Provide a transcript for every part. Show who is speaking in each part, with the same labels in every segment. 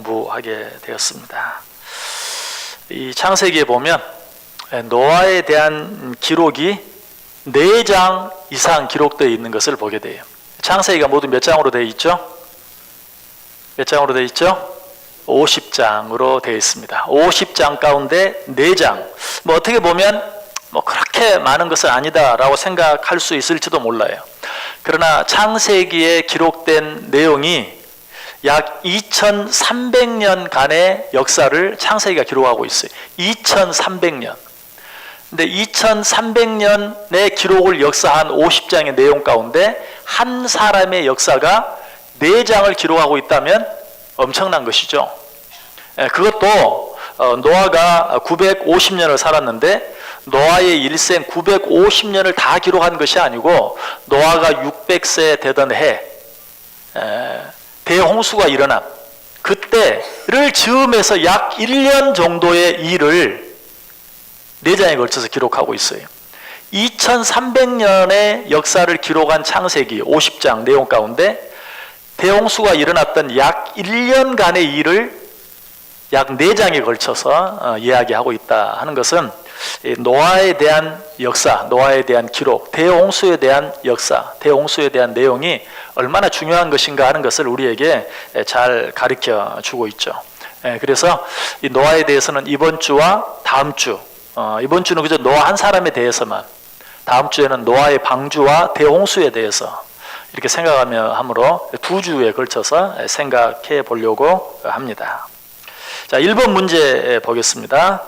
Speaker 1: 공부하게 되었습니다. 이 창세기에 보면 노아에 대한 기록이 4장 이상 기록되어 있는 것을 보게 돼요. 창세기가 모두 몇 장으로 되어 있죠? 몇 장으로 되어 있죠? 50장으로 되어 있습니다. 50장 가운데 4장. 뭐 어떻게 보면 그렇게 많은 것은 아니다라고 생각할 수 있을지도 몰라요. 그러나 창세기에 기록된 내용이 약 2300년간의 역사를 창세기가 기록하고 있어요. 2300년. 근데 2300년의 기록을 역사한 50장의 내용 가운데 한 사람의 역사가 4장을 기록하고 있다면 엄청난 것이죠. 그것도 노아가 950년을 살았는데 노아의 일생 950년을 다 기록한 것이 아니고 노아가 600세 되던 해 대홍수가 일어난 그때를 즈음해서 약 1년 정도의 일을 4장에 걸쳐서 기록하고 있어요. 2300년의 역사를 기록한 창세기 50장 내용 가운데 대홍수가 일어났던 약 1년간의 일을 약 4장에 걸쳐서 이야기하고 있다 하는 것은 노아에 대한 역사, 노아에 대한 기록, 대홍수에 대한 역사, 대홍수에 대한 내용이 얼마나 중요한 것인가 하는 것을 우리에게 잘 가르쳐 주고 있죠. 그래서 이 노아에 대해서는 이번 주와 다음 주, 이번 주는 그저 노아 한 사람에 대해서만, 다음 주에는 노아의 방주와 대홍수에 대해서 이렇게 생각하며 함으로 2주에 걸쳐서 생각해 보려고 합니다. 자, 1번 문제 보겠습니다.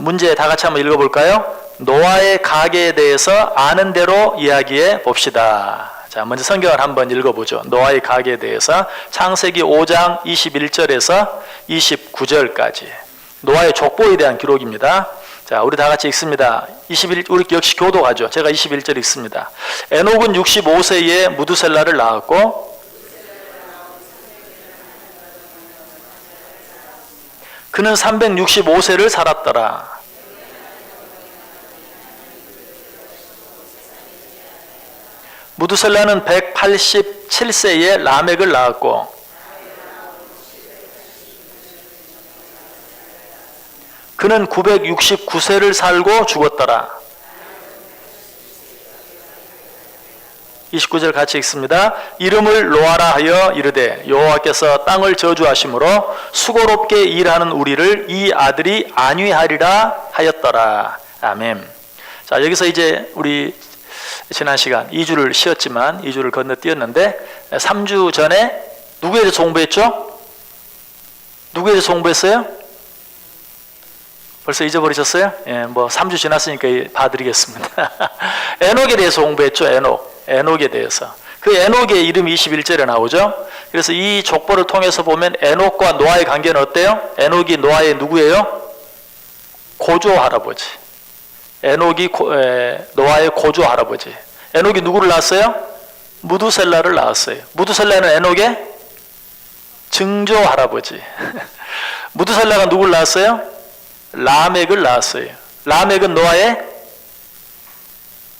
Speaker 1: 문제 다 같이 한번 읽어볼까요? 노아의 가계에 대해서 아는 대로 이야기해 봅시다. 자, 먼저 성경을 한번 읽어보죠. 노아의 가계에 대해서 창세기 5장 21절에서 29절까지 노아의 족보에 대한 기록입니다. 자, 우리 다 같이 읽습니다. 우리 역시 교도가죠. 제가 21절 읽습니다. 에녹은 65세에 무두셀라를 낳았고 그는 365세를 살았더라. 무두셀라는 187세에 라멕을 낳았고 그는 969세를 살고 죽었더라. 29절 같이 읽습니다. 이름을 노아라 하여 이르되 여호와께서 땅을 저주하심으로 수고롭게 일하는 우리를 이 아들이 안위하리라 하였더라. 아멘. 자, 여기서 이제 우리 지난 시간 2주를 쉬었지만 2주를 건너뛰었는데 3주 전에 누구에 대해서 공부했죠? 누구에 대해서 공부했어요? 벌써 잊어버리셨어요? 예, 뭐 3주 지났으니까 봐드리겠습니다. 에녹에 대해서 공부했죠. 에녹에 대해서. 그 에녹의 이름이 21절에 나오죠. 그래서 이 족보를 통해서 보면 에녹과 노아의 관계는 어때요? 에녹이 노아의 누구예요? 고조 할아버지. 에녹이 노아의 고조 할아버지. 에녹이 누구를 낳았어요? 무두셀라를 낳았어요. 무두셀라는 에녹의 증조 할아버지. 무두셀라가 누구를 낳았어요? 라멕을 낳았어요. 라멕은 노아의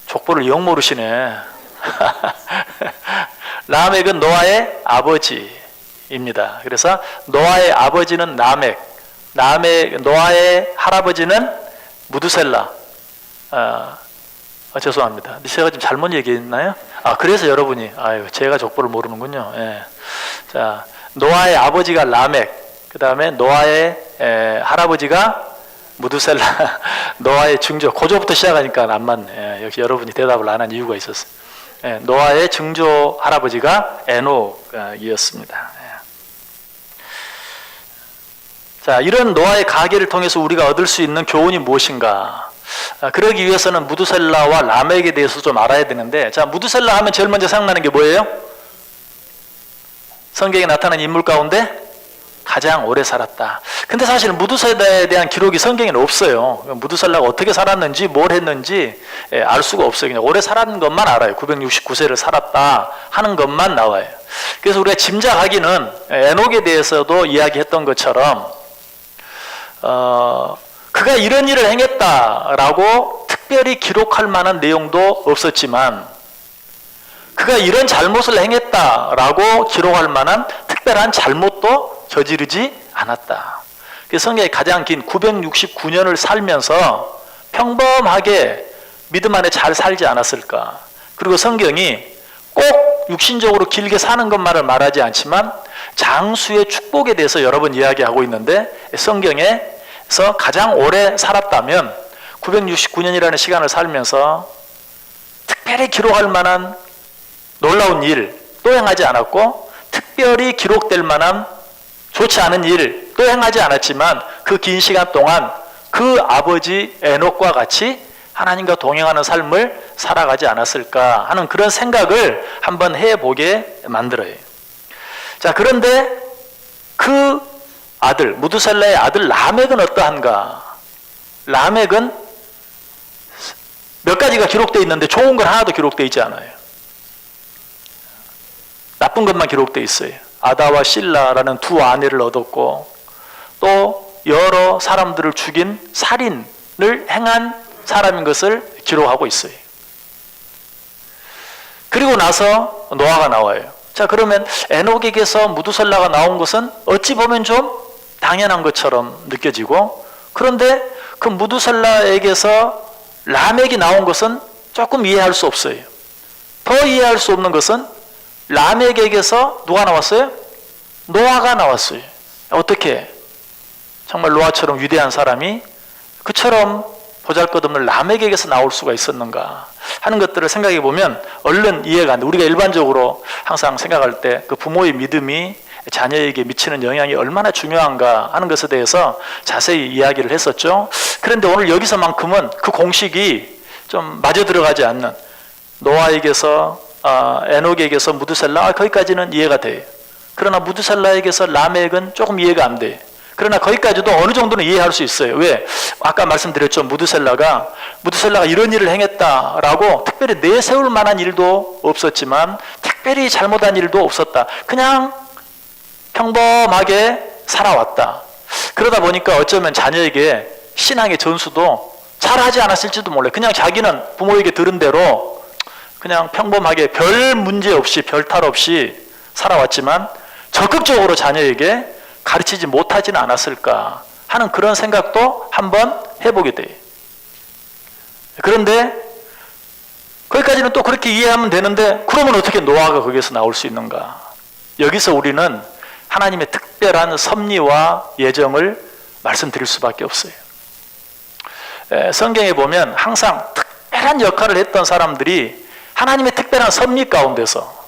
Speaker 1: 족보를 영 모르시네. 라멕은 노아의 아버지입니다. 그래서 노아의 아버지는 라멕, 노아의 할아버지는 무두셀라. 죄송합니다. 제가 지금 잘못 얘기했나요? 그래서 여러분이 제가 족보를 모르는군요. 예. 자, 노아의 아버지가 라멕, 그 다음에 노아의 할아버지가 무두셀라, 노아의 증조, 고조부터 시작하니까 안 맞네. 역시 여러분이 대답을 안 한 이유가 있었어요. 노아의 증조 할아버지가 에녹이었습니다. 자, 이런 노아의 가계를 통해서 우리가 얻을 수 있는 교훈이 무엇인가? 그러기 위해서는 무두셀라와 라멕에 대해서 좀 알아야 되는데, 자, 무두셀라 하면 제일 먼저 생각나는 게 뭐예요? 성경에 나타난 인물 가운데 가장 오래 살았다. 근데 사실 무두셀라에 대한 기록이 성경에는 없어요. 무두셀라가 어떻게 살았는지 뭘 했는지 알 수가 없어요. 그냥 오래 살았는 것만 알아요. 969세를 살았다 하는 것만 나와요. 그래서 우리가 짐작하기는 에녹에 대해서도 이야기했던 것처럼 그가 이런 일을 행했다라고 특별히 기록할 만한 내용도 없었지만 그가 이런 잘못을 행했다라고 기록할 만한 특별한 잘못도 저지르지 않았다. 성경에 가장 긴 969년을 살면서 평범하게 믿음 안에 잘 살지 않았을까. 그리고 성경이 꼭 육신적으로 길게 사는 것만을 말하지 않지만 장수의 축복에 대해서 여러 번 이야기하고 있는데, 성경에서 가장 오래 살았다면 969년이라는 시간을 살면서 특별히 기록할 만한 놀라운 일 또 행하지 않았고, 특별히 기록될 만한 좋지 않은 일 또 행하지 않았지만 그 긴 시간 동안 그 아버지 에녹과 같이 하나님과 동행하는 삶을 살아가지 않았을까 하는 그런 생각을 한번 해보게 만들어요. 자, 그런데 그 아들, 무드셀라의 아들 라멕은 어떠한가? 라멕은 몇 가지가 기록되어 있는데 좋은 건 하나도 기록되어 있지 않아요. 나쁜 것만 기록되어 있어요. 아다와 실라라는 두 아내를 얻었고, 또 여러 사람들을 죽인 살인을 행한 사람인 것을 기록하고 있어요. 그리고 나서 노아가 나와요. 자, 그러면 에녹에게서 무두셀라가 나온 것은 어찌 보면 좀 당연한 것처럼 느껴지고, 그런데 그 무두셀라에게서 라멕이 나온 것은 조금 이해할 수 없어요. 더 이해할 수 없는 것은 라멕에게서 누가 나왔어요? 노아가 나왔어요. 어떻게 정말 노아처럼 위대한 사람이 그처럼 보잘것없는 라멕에게서 나올 수가 있었는가 하는 것들을 생각해 보면 얼른 이해가 안 돼. 우리가 일반적으로 항상 생각할 때 그 부모의 믿음이 자녀에게 미치는 영향이 얼마나 중요한가 하는 것에 대해서 자세히 이야기를 했었죠. 그런데 오늘 여기서만큼은 그 공식이 좀 마저 들어가지 않는, 노아에게서 에녹에게서 무드셀라, 거기까지는 이해가 돼요. 그러나 무드셀라에게서 라멕은 조금 이해가 안 돼요. 그러나 거기까지도 어느 정도는 이해할 수 있어요. 왜? 아까 말씀드렸죠. 무드셀라가 이런 일을 행했다라고 특별히 내세울 만한 일도 없었지만 특별히 잘못한 일도 없었다. 그냥 평범하게 살아왔다. 그러다 보니까 어쩌면 자녀에게 신앙의 전수도 잘하지 않았을지도 몰라요. 그냥 자기는 부모에게 들은 대로 그냥 평범하게 별 문제 없이 별 탈 없이 살아왔지만 적극적으로 자녀에게 가르치지 못하지는 않았을까 하는 그런 생각도 한번 해보게 돼요. 그런데 거기까지는 또 그렇게 이해하면 되는데, 그러면 어떻게 노아가 거기에서 나올 수 있는가? 여기서 우리는 하나님의 특별한 섭리와 예정을 말씀드릴 수밖에 없어요. 성경에 보면 항상 특별한 역할을 했던 사람들이 하나님의 특별한 섭리 가운데서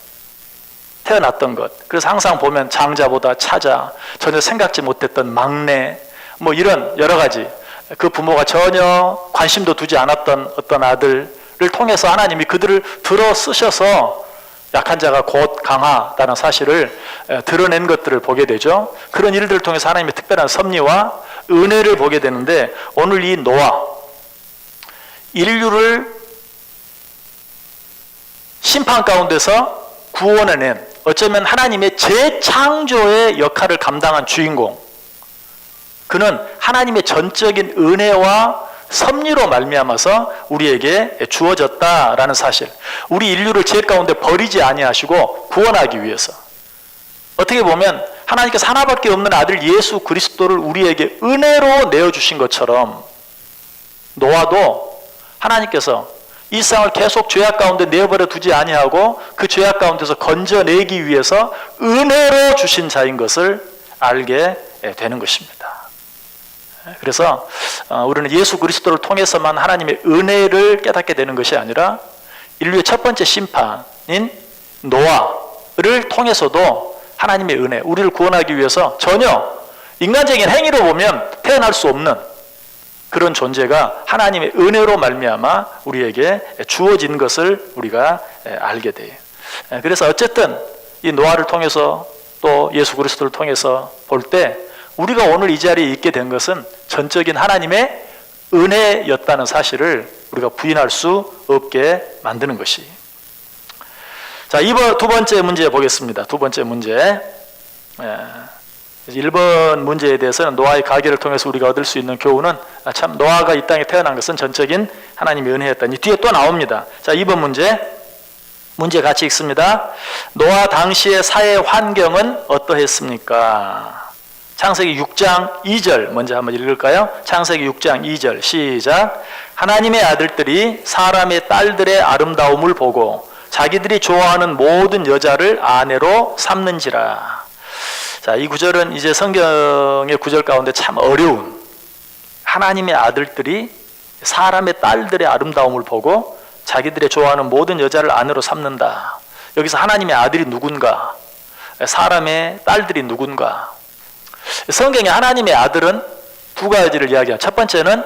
Speaker 1: 태어났던 것. 그래서 항상 보면 장자보다 차자, 전혀 생각지 못했던 막내, 뭐 이런 여러 가지, 그 부모가 전혀 관심도 두지 않았던 어떤 아들을 통해서 하나님이 그들을 들어 쓰셔서 약한 자가 곧 강하다는 사실을 드러낸 것들을 보게 되죠. 그런 일들을 통해서 하나님의 특별한 섭리와 은혜를 보게 되는데, 오늘 이 노아, 인류를 심판 가운데서 구원해낸, 어쩌면 하나님의 재창조의 역할을 감당한 주인공, 그는 하나님의 전적인 은혜와 섭리로 말미암아서 우리에게 주어졌다라는 사실, 우리 인류를 죄 가운데 버리지 아니하시고 구원하기 위해서, 어떻게 보면 하나님께서 하나밖에 없는 아들 예수 그리스도를 우리에게 은혜로 내어주신 것처럼, 노아도 하나님께서 이 세상을 계속 죄악 가운데 내버려 두지 아니하고 그 죄악 가운데서 건져내기 위해서 은혜로 주신 자인 것을 알게 되는 것입니다. 그래서 우리는 예수 그리스도를 통해서만 하나님의 은혜를 깨닫게 되는 것이 아니라 인류의 첫 번째 심판인 노아를 통해서도 하나님의 은혜, 우리를 구원하기 위해서 전혀 인간적인 행위로 보면 태어날 수 없는 그런 존재가 하나님의 은혜로 말미암아 우리에게 주어진 것을 우리가 알게 돼요. 그래서 어쨌든 이 노아를 통해서 또 예수 그리스도를 통해서 볼 때 우리가 오늘 이 자리에 있게 된 것은 전적인 하나님의 은혜였다는 사실을 우리가 부인할 수 없게 만드는 것이. 자, 이번 두 번째 문제 보겠습니다. 두 번째 문제. 1번 문제에 대해서는 노아의 가계를 통해서 우리가 얻을 수 있는 교훈은 참 노아가 이 땅에 태어난 것은 전적인 하나님의 은혜였다. 이 뒤에 또 나옵니다. 자, 2번 문제. 문제 같이 읽습니다. 노아 당시의 사회 환경은 어떠했습니까? 창세기 6장 2절 먼저 한번 읽을까요? 창세기 6장 2절 시작. 하나님의 아들들이 사람의 딸들의 아름다움을 보고 자기들이 좋아하는 모든 여자를 아내로 삼는지라. 자, 이 구절은 이제 성경의 구절 가운데 참 어려운, 하나님의 아들들이 사람의 딸들의 아름다움을 보고 자기들이 좋아하는 모든 여자를 아내로 삼는다. 여기서 하나님의 아들이 누군가? 사람의 딸들이 누군가? 성경에 하나님의 아들은 두 가지를 이야기합니다. 첫 번째는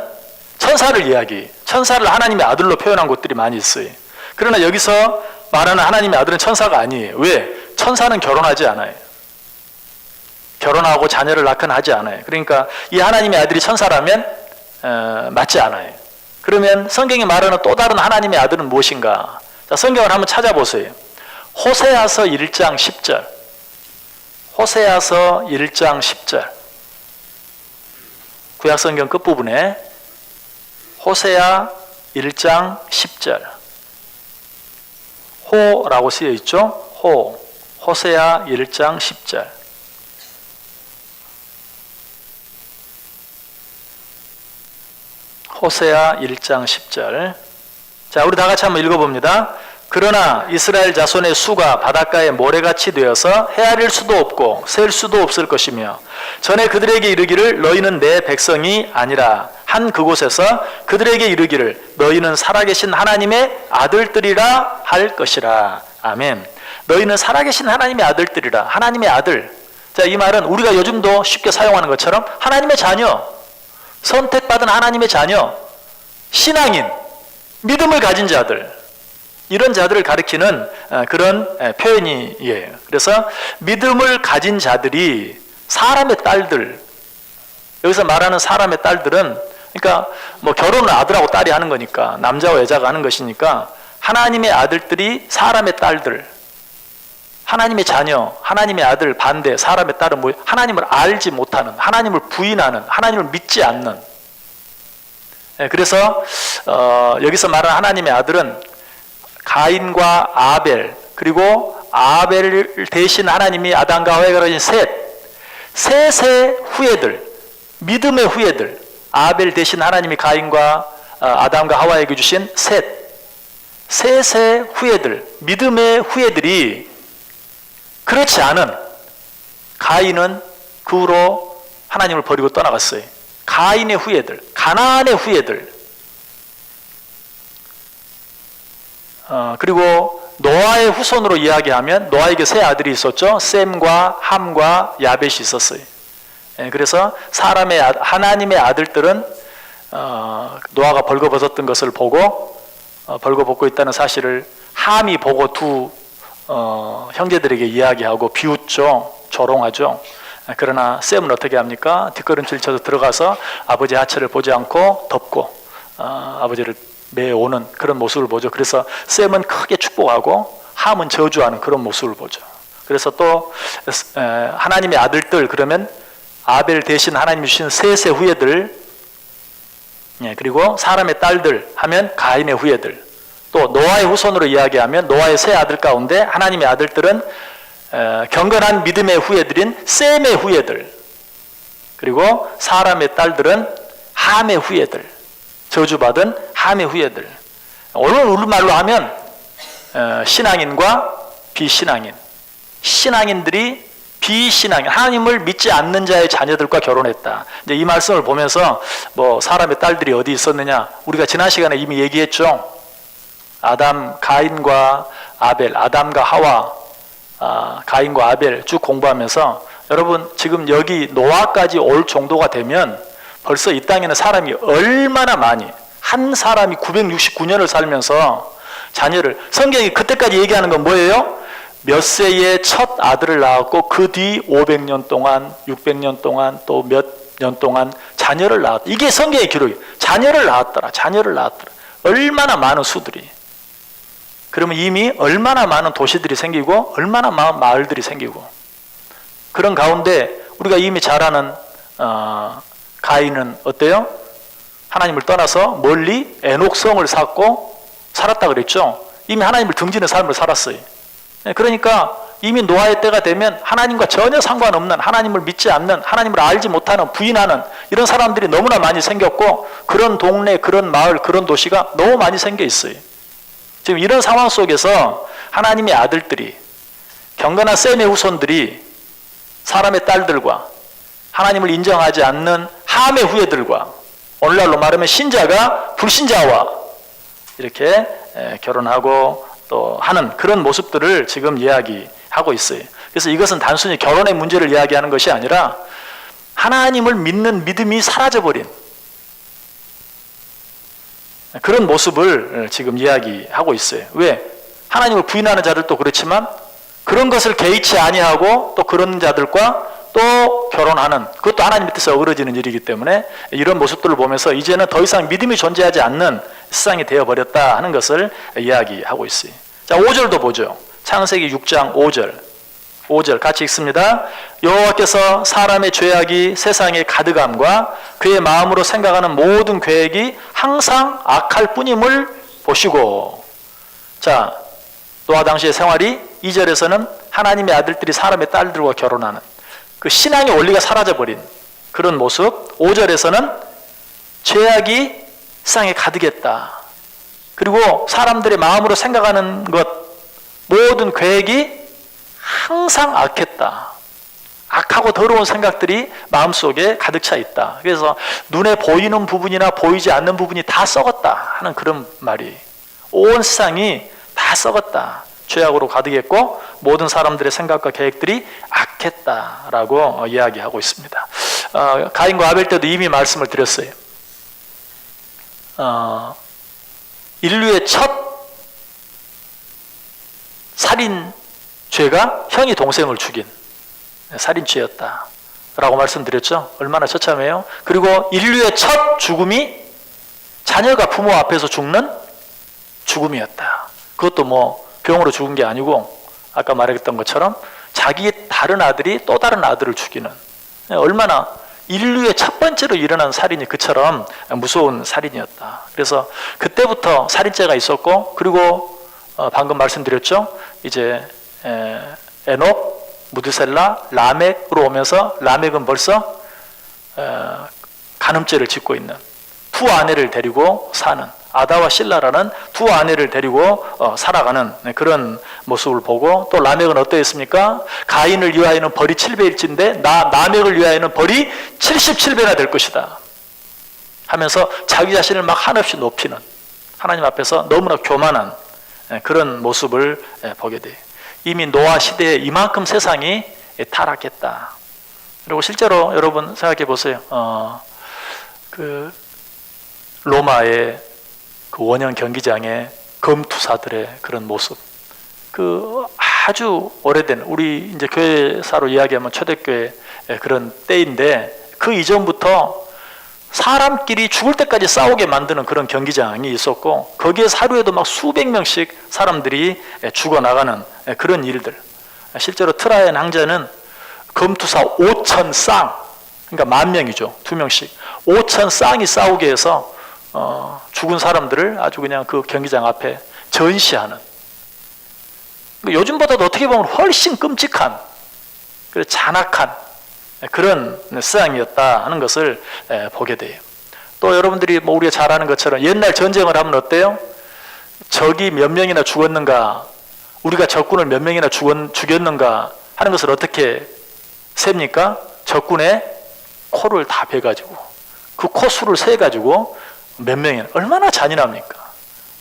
Speaker 1: 천사를 천사를 하나님의 아들로 표현한 곳들이 많이 있어요. 그러나 여기서 말하는 하나님의 아들은 천사가 아니에요. 왜? 천사는 결혼하지 않아요. 결혼하고 자녀를 낳거나 하지 않아요. 그러니까 이 하나님의 아들이 천사라면 맞지 않아요. 그러면 성경이 말하는 또 다른 하나님의 아들은 무엇인가? 자, 성경을 한번 찾아보세요. 호세아서 1장 10절. 호세아서 1장 10절. 구약성경 끝부분에 호세아 1장 10절. 호라고 쓰여 있죠? 호세아 1장 10절. 호세아 1장 10절. 자, 우리 다 같이 한번 읽어봅니다. 그러나 이스라엘 자손의 수가 바닷가에 모래같이 되어서 헤아릴 수도 없고 셀 수도 없을 것이며 전에 그들에게 이르기를 너희는 내 백성이 아니라 한 그곳에서 그들에게 이르기를 너희는 살아계신 하나님의 아들들이라 할 것이라. 아멘. 너희는 살아계신 하나님의 아들들이라. 하나님의 아들. 자, 이 말은 우리가 요즘도 쉽게 사용하는 것처럼 하나님의 자녀, 선택받은 하나님의 자녀, 신앙인, 믿음을 가진 자들, 이런 자들을 가리키는 그런 표현이에요. 그래서 믿음을 가진 자들이 사람의 딸들, 여기서 말하는 사람의 딸들은 그러니까 뭐 결혼을 아들하고 딸이 하는 거니까 남자와 여자가 하는 것이니까 하나님의 아들들이 사람의 딸들, 하나님의 자녀, 하나님의 아들 반대, 사람의 딸은 뭐 하나님을 알지 못하는, 하나님을 부인하는, 하나님을 믿지 않는. 그래서 여기서 말하는 하나님의 아들은 가인과 아벨, 그리고 아벨 대신 하나님이 아담과 하와에게 가진 셋의 후예들, 믿음의 후예들, 아벨 대신 하나님이 가인과 아담과 하와에게 주신 셋의 후예들, 믿음의 후예들이 그렇지 않은 가인은 그 후로 하나님을 버리고 떠나갔어요. 가인의 후예들, 가나안의 후예들, 그리고 노아의 후손으로 이야기하면 노아에게 세 아들이 있었죠. 셈과 함과 야벳이 있었어요. 그래서 하나님의 아들들은 노아가 벌거벗었던 것을 보고 벌거벗고 있다는 사실을 함이 보고 두 형제들에게 이야기하고 비웃죠. 조롱하죠. 그러나 셈은 어떻게 합니까? 뒷걸음질 쳐서 들어가서 아버지 하체를 보지 않고 덮고 아버지를 매오는 그런 모습을 보죠. 그래서 셈은 크게 축복하고 함은 저주하는 그런 모습을 보죠. 그래서 또 하나님의 아들들 그러면 아벨 대신 하나님이 주신 셋의 후예들, 그리고 사람의 딸들 하면 가인의 후예들, 또 노아의 후손으로 이야기하면 노아의 세 아들 가운데 하나님의 아들들은 경건한 믿음의 후예들인 셈의 후예들, 그리고 사람의 딸들은 함의 후예들, 저주받은 함의 후예들. 오늘 우리말로 하면 신앙인과 비신앙인, 신앙인들이 비신앙인, 하나님을 믿지 않는 자의 자녀들과 결혼했다. 이제 이 말씀을 보면서 뭐 사람의 딸들이 어디 있었느냐, 우리가 지난 시간에 이미 얘기했죠. 가인과 아벨, 아담과 하와, 가인과 아벨 쭉 공부하면서 여러분 지금 여기 노아까지 올 정도가 되면 벌써 이 땅에는 사람이 얼마나 많이, 한 사람이 969년을 살면서 자녀를, 성경이 그때까지 얘기하는 건 뭐예요? 몇 세에 첫 아들을 낳았고 그 뒤 500년 동안, 600년 동안, 또 몇 년 동안 자녀를 낳았다. 이게 성경의 기록이에요. 자녀를 낳았더라. 얼마나 많은 수들이. 그러면 이미 얼마나 많은 도시들이 생기고 얼마나 많은 마을들이 생기고, 그런 가운데 우리가 이미 잘 아는 가인은 어때요? 하나님을 떠나서 멀리 에녹성을 쌓고 살았다 그랬죠. 이미 하나님을 등지는 삶을 살았어요. 그러니까 이미 노아의 때가 되면 하나님과 전혀 상관없는, 하나님을 믿지 않는, 하나님을 알지 못하는, 부인하는 이런 사람들이 너무나 많이 생겼고, 그런 동네, 그런 마을, 그런 도시가 너무 많이 생겨 있어요. 지금 이런 상황 속에서 하나님의 아들들이, 경건한 셈의 후손들이 사람의 딸들과 하나님을 인정하지 않는 함의 후예들과, 오늘날로 말하면 신자가 불신자와 이렇게 결혼하고 또 하는 그런 모습들을 지금 이야기하고 있어요. 그래서 이것은 단순히 결혼의 문제를 이야기하는 것이 아니라 하나님을 믿는 믿음이 사라져버린 그런 모습을 지금 이야기하고 있어요. 왜? 하나님을 부인하는 자들도 그렇지만 그런 것을 개의치 아니하고 또 그런 자들과 또 결혼하는, 그것도 하나님 뜻에 어그러지는 일이기 때문에 이런 모습들을 보면서 이제는 더 이상 믿음이 존재하지 않는 세상이 되어버렸다 하는 것을 이야기하고 있어요. 자, 5절도 보죠. 창세기 6장 5절 같이 읽습니다. 여호와께서 사람의 죄악이 세상에 가득함과 그의 마음으로 생각하는 모든 계획이 항상 악할 뿐임을 보시고. 자, 노아 당시의 생활이 2절에서는 하나님의 아들들이 사람의 딸들과 결혼하는 그 신앙의 원리가 사라져버린 그런 모습. 5절에서는 죄악이 세상에 가득했다. 그리고 사람들의 마음으로 생각하는 것, 모든 계획이 항상 악했다. 악하고 더러운 생각들이 마음속에 가득 차 있다. 그래서 눈에 보이는 부분이나 보이지 않는 부분이 다 썩었다 하는 그런 말이, 온 세상이 다 썩었다. 죄악으로 가득했고 모든 사람들의 생각과 계획들이 악했다라고 이야기하고 있습니다. 가인과 아벨 때도 이미 말씀을 드렸어요. 인류의 첫 살인죄가 형이 동생을 죽인 살인죄였다라고 말씀드렸죠. 얼마나 처참해요. 그리고 인류의 첫 죽음이 자녀가 부모 앞에서 죽는 죽음이었다. 그것도 뭐 병으로 죽은 게 아니고 아까 말했던 것처럼 자기의 다른 아들이 또 다른 아들을 죽이는, 얼마나 인류의 첫 번째로 일어난 살인이 그처럼 무서운 살인이었다. 그래서 그때부터 살인죄가 있었고, 그리고 방금 말씀드렸죠. 이제 에녹, 무드셀라, 라멕으로 오면서 라멕은 벌써 간음죄를 짓고 있는, 두 아내를 데리고 사는, 아다와 실라라는 두 아내를 데리고 살아가는 그런 모습을 보고, 또 라멕은 어떠했습니까? 가인을 위하여는 벌이 7배일진데 라멕을 위하여는 벌이 77배나 될 것이다 하면서 자기 자신을 막 한없이 높이는, 하나님 앞에서 너무나 교만한 그런 모습을 보게 돼요. 이미 노아 시대에 이만큼 세상이 타락했다. 그리고 실제로 여러분 생각해 보세요. 그 로마의 그 원형 경기장의 검투사들의 그런 모습, 그 아주 오래된, 우리 이제 교회사로 이야기하면 초대교회 그런 때인데, 그 이전부터 사람끼리 죽을 때까지 싸우게 만드는 그런 경기장이 있었고, 거기에 하루에도 막 수백 명씩 사람들이 죽어나가는 그런 일들. 실제로 트라이안 황제는 검투사 5천 쌍, 그러니까 10,000명이죠. 2명씩 5천 쌍이 싸우게 해서 죽은 사람들을 아주 그냥 그 경기장 앞에 전시하는, 요즘보다도 어떻게 보면 훨씬 끔찍한, 잔악한 그런 세상이었다 하는 것을 보게 돼요. 또 여러분들이 뭐 우리가 잘 아는 것처럼 옛날 전쟁을 하면 어때요? 적이 몇 명이나 죽었는가, 우리가 적군을 몇 명이나 죽였는가 하는 것을 어떻게 셉니까? 적군의 코를 다 베가지고 그 코 수를 세가지고 몇 명이나, 얼마나 잔인합니까?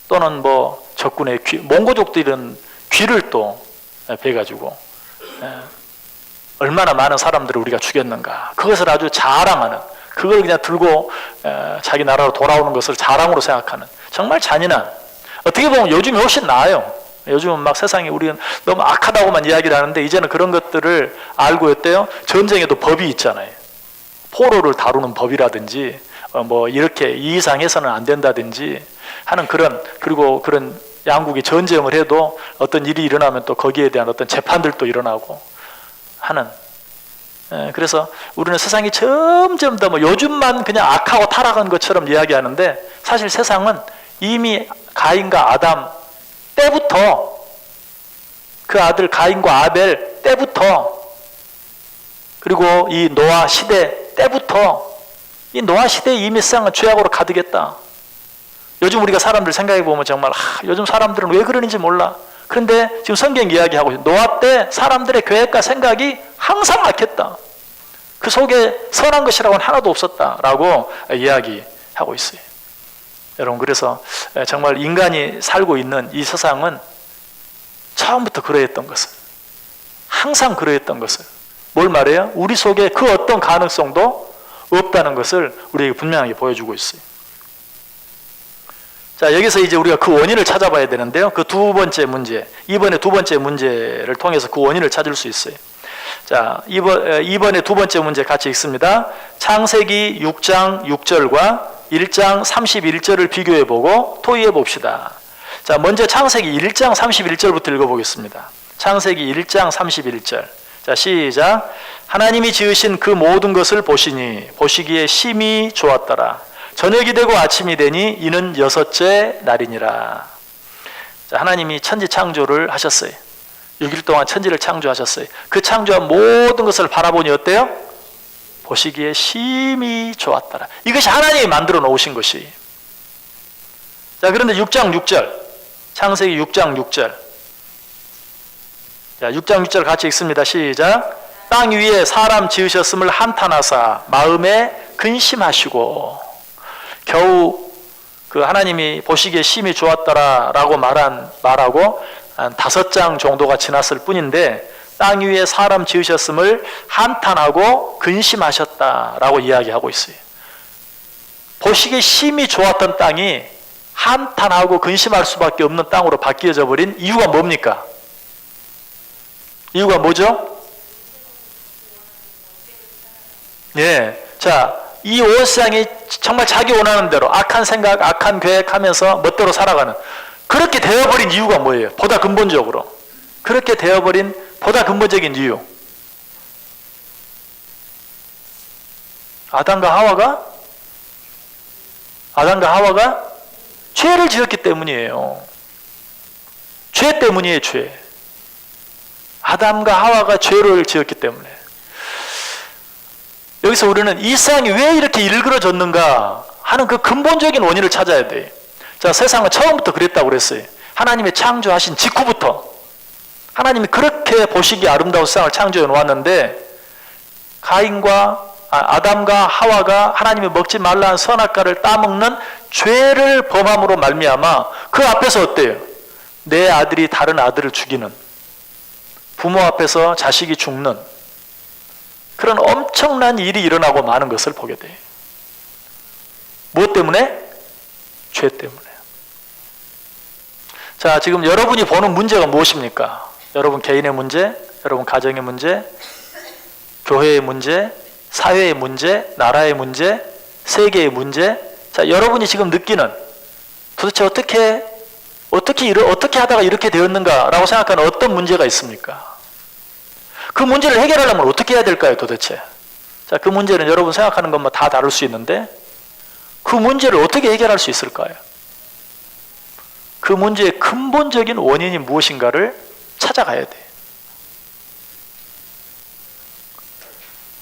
Speaker 1: 또는 뭐 적군의 귀, 몽고족들은 귀를 또 베가지고 얼마나 많은 사람들을 우리가 죽였는가, 그것을 아주 자랑하는, 그걸 그냥 들고 자기 나라로 돌아오는 것을 자랑으로 생각하는, 정말 잔인한, 어떻게 보면 요즘이 훨씬 나아요. 요즘은 막 세상에 우리는 너무 악하다고만 이야기를 하는데, 이제는 그런 것들을 알고 있대요. 전쟁에도 법이 있잖아요. 포로를 다루는 법이라든지 뭐 이렇게 이 이상 해서는 안 된다든지 하는 그런, 그리고 그런 양국이 전쟁을 해도 어떤 일이 일어나면 또 거기에 대한 어떤 재판들도 일어나고 하는, 그래서 우리는 세상이 점점 더 뭐 요즘만 그냥 악하고 타락한 것처럼 이야기하는데, 사실 세상은 이미 가인과 아담 때부터, 그 아들 가인과 아벨 때부터, 그리고 이 노아 시대 때부터, 이 노아 시대에 이미 세상은 죄악으로 가득했다. 요즘 우리가 사람들 생각해 보면 정말 요즘 사람들은 왜 그러는지 몰라. 그런데 지금 성경 이야기하고 있어요. 노아 때 사람들의 계획과 생각이 항상 악했다. 그 속에 선한 것이라고는 하나도 없었다라고 이야기하고 있어요. 여러분, 그래서 정말 인간이 살고 있는 이 세상은 처음부터 그러했던 것을, 항상 그러했던 것을 뭘 말해요? 우리 속에 그 어떤 가능성도 없다는 것을 우리에게 분명하게 보여주고 있어요. 자, 여기서 이제 우리가 그 원인을 찾아봐야 되는데요. 그 두 번째 문제, 이번에 두 번째 문제를 통해서 그 원인을 찾을 수 있어요. 자, 이번에 두 번째 문제 같이 읽습니다. 창세기 6장 6절과 1장 31절을 비교해 보고 토의해 봅시다. 자, 먼저 창세기 1장 31절부터 읽어보겠습니다. 창세기 1장 31절. 자, 시작. 하나님이 지으신 그 모든 것을 보시니 보시기에 심히 좋았더라. 저녁이 되고 아침이 되니 이는 여섯째 날이니라. 자, 하나님이 천지 창조를 하셨어요. 6일 동안 천지를 창조하셨어요. 그 창조한 모든 것을 바라보니 어때요? 보시기에 심히 좋았더라. 이것이 하나님이 만들어 놓으신 것이. 자, 그런데 6장 6절. 창세기 6장 6절. 자, 6장 6절 같이 읽습니다. 시작. 땅 위에 사람 지으셨음을 한탄하사 마음에 근심하시고. 겨우 그 하나님이 보시기에 심히 좋았더라라고 말하고 한 5장 정도가 지났을 뿐인데 땅 위에 사람 지으셨음을 한탄하고 근심하셨다라고 이야기하고 있어요. 보시기에 심히 좋았던 땅이 한탄하고 근심할 수밖에 없는 땅으로 바뀌어져 버린 이유가 뭡니까? 이유가 뭐죠? 예. 자, 이 온 세상이 정말 자기 원하는 대로 악한 생각, 악한 계획하면서 멋대로 살아가는, 그렇게 되어버린 이유가 뭐예요? 보다 근본적으로. 그렇게 되어버린 보다 근본적인 이유. 아담과 하와가 죄를 지었기 때문이에요. 죄 때문이에요, 죄. 아담과 하와가 죄를 지었기 때문에. 여기서 우리는 이 세상이 왜 이렇게 일그러졌는가 하는 그 근본적인 원인을 찾아야 돼. 자, 세상은 처음부터 그랬다고 그랬어요. 하나님이 창조하신 직후부터 하나님이 그렇게 보시기에 아름다운 세상을 창조해 놓았는데 아담과 하와가 하나님이 먹지 말라는 선악과를 따먹는 죄를 범함으로 말미암아 그 앞에서 어때요? 내 아들이 다른 아들을 죽이는, 부모 앞에서 자식이 죽는 그런 엄청난 일이 일어나고 마는 것을 보게 돼요. 무엇 때문에? 죄 때문에. 자, 지금 여러분이 보는 문제가 무엇입니까? 여러분 개인의 문제, 여러분 가정의 문제, 교회의 문제, 사회의 문제, 나라의 문제, 세계의 문제. 자, 여러분이 지금 느끼는 도대체 어떻게 하다가 이렇게 되었는가라고 생각하는 어떤 문제가 있습니까? 그 문제를 해결하려면 어떻게 해야 될까요, 도대체? 자, 그 문제는 여러분 생각하는 것만 다 다를 수 있는데 그 문제를 어떻게 해결할 수 있을까요? 그 문제의 근본적인 원인이 무엇인가를 찾아가야 돼.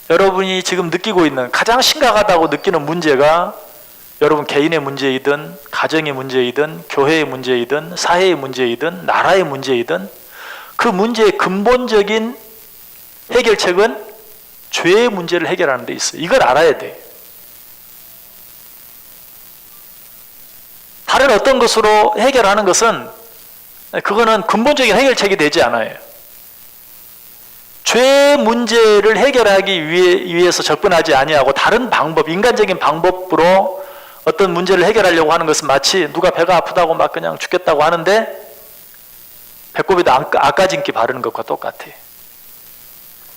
Speaker 1: 여러분이 지금 느끼고 있는 가장 심각하다고 느끼는 문제가 여러분 개인의 문제이든 가정의 문제이든 교회의 문제이든 사회의 문제이든 나라의 문제이든 그 문제의 근본적인 해결책은 죄의 문제를 해결하는 데 있어요. 이걸 알아야 돼. 다른 어떤 것으로 해결하는 것은 그거는 근본적인 해결책이 되지 않아요. 죄 문제를 해결하기 위해서 접근하지 아니하고 다른 방법, 인간적인 방법으로 어떤 문제를 해결하려고 하는 것은 마치 누가 배가 아프다고 막 그냥 죽겠다고 하는데 배꼽에다 아까진기 바르는 것과 똑같아요.